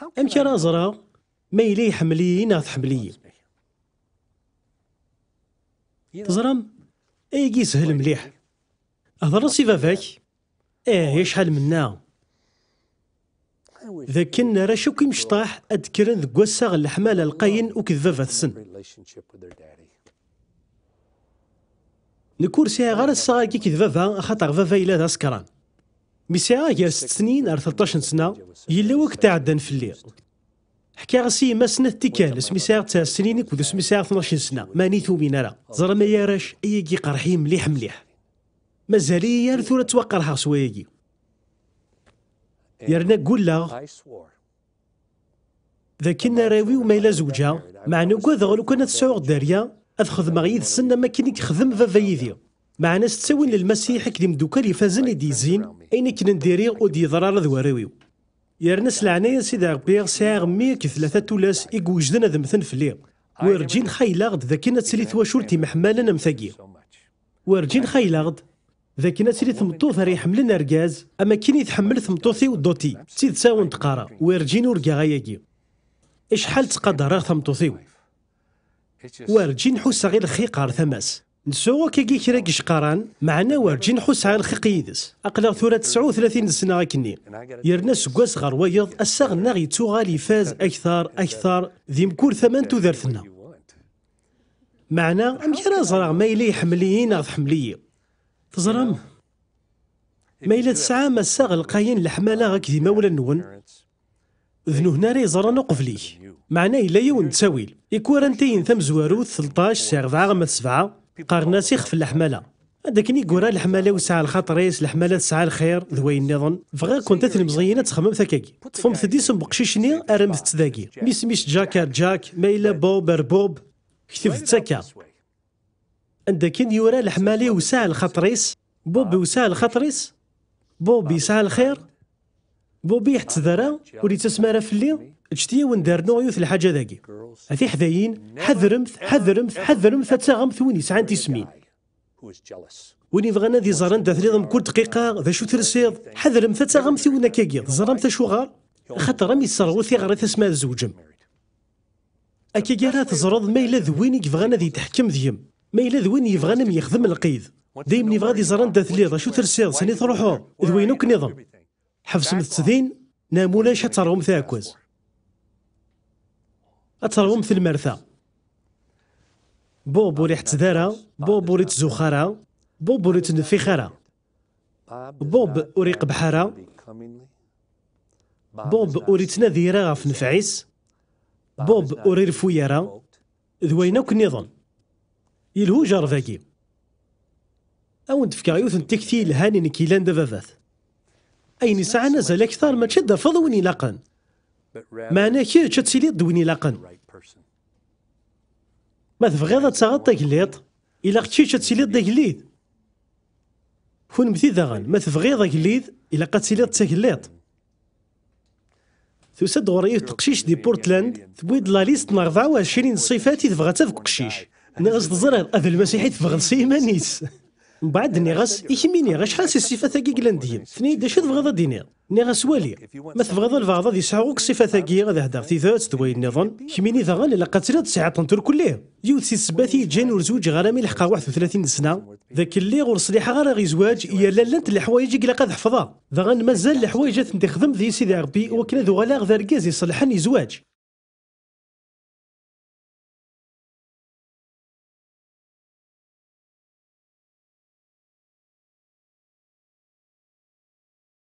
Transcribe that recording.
أمك راه زرا ما إلا يحملي ناغ تحملي تزرم أيكي سهل مليح هضر سي فافاك يا شحال منا ذاك راه شو كي مشطاح أذكرن ذك وساغ الحمالة القاين وكذفافة السن نكور ساعة غير الساعة كي كذفافة خاطر فافا إلا ذا سكران مي ساعة غير 6 سنين أو 13 سنة يلا وقت عدن في الليل حكى غسي ما سنة تيكالس مي ساعة 9 سنين كود سمي ساعة 12 سنة ماني ثومين راه زرا ما ياراش أيكي قرحي مليح مليح مازالي يا ثورة توقرها سواياكي يرنا قول لا ذاك راوي وما إلا زوجها مع نقول ذغلو كانت تسعوغ داريا أخذ مغيث السنة ما كان يخدم فافا يدي مع ناس تساوي للمسيح كديم دوكال يفازن يديزين أين كنا نديري ودي ضرار ذواراويو يرنا سلعنايا سيدي ربيغ ساعة ميك ثلاثة تولاس إيكوجدنا ذمثن في الليل ورجين خايلاغد ذاك تسلي ثواشورتي محمالا مثاقي ورجين خايلاغد ذاك تسلي ثمطوث راه يحملن ركاز أما كين يتحمل ثمطوثي ودوتي تسيد تساون تقارا ورجين ورقا غاياكي إشحال تقدر ثمطوثيو ورجين حوس غير الخيقار ثماس نسوغ كي كرا قشقران معنا ورجين حوس على الخيق يدس أقلغ ثورة 39 سنة غاكني يرنا سكواس غير ويض الساغنا غيتوغالي فاز أكثر ذي مكور ثمان تودرثنا معنا أمك راه زرا ما إلا يحمليين غاث حمليي تزرم ما إلا تسعى ما الساغ القاين الحمالة غاك ذي مولا نون ذنو هنا راه زرا نقفلي معنا إلا يون تساويل إكوارنتين ثم زواروث 13 ساعة 4 غما 7 قارنا سيخ في الحمالة هذاك ني كورا الحمالة وسعى الخطريس الحمالة تسعى الخير ذوي النظن فغا كنت المزغينة تخمم ثكاكي تفهم ديسم بقشيشني أرمث تذاكي ميس جاك ما إلا بوب كتب تسكا عندك يورا الحمالة وسعى الخطريس بوب وسعى الخطريس بوب يسعى الخير بوبي يحتذرا ولي تسمارا في الليل اجتيا وندار نوعيوث الحاجة ذاكي هذي حذاين حذرمث تساغمث وين يسعان تسمين وين يبغانا ذي زران داثريضم كل دقيقة ذا شو ترسيض حذرمث تساغمث وين كاكي زرمث شو غار خاطر رامي يصروثي غير تسمى الزوجم أكي جارات زرض ما إلا ذوين يبغانا ذي تحكم ذيم ما إلا ذوين يبغانا من يخدم القيد دايما يبغى ذي زران داثريض شو ترسيض سني تروحو ذوينوك نظام حفص متسدين نامولاش ترهم ثاكوز أترهم في المرثى بوب ريح تدارا بوب ريت زخارا بوب ريت نفخارا بوب أريق بحارا بوب أريت نذيرا في نفعيس بوب أرير فويارا ذوينوك نظام يلهو جارفاكي أو نتفكا يوث نتكتيل هاني نكيلان دفافات أين ساعة نزل أكثر ما تشد فض وين يلاقن معناه كي تشتسيلي دوين يلاقن ما تبغيض تساغط تاكليط إلا كتشي تشتسيلي تاكليد كون مثي داغن ما تبغيض تاكليد إلا قد تسيلي تاكليط تسد غريف تقشيش دي بورتلاند تبويد لا ليست 24 صفاتي تبغى تذك قشيش نغز تزرع هذا المسيحي تبغى سيمانيس من بعد نغاس يكميني غا شحال سي الصفه ثاكي كلانديين ثني داش تبغى دينير نغاس والي ما تبغى البعض غادي يسعوك الصفه ثاكي غادي هدر تيثات تدوي النظام كميني ذا الا قاتلت ساعه طنطر كليه يوث سي سباتي جان ورزوج غرامي لحقا 31 سنه ذاك اللي غور صليحه غير غي زواج يا لا انت الحوايج اللي قاد حفظها ذا مازال الحوايج تخدم ذي سيدي ربي وكنا ذو غلا غير كاز يصلحني زواج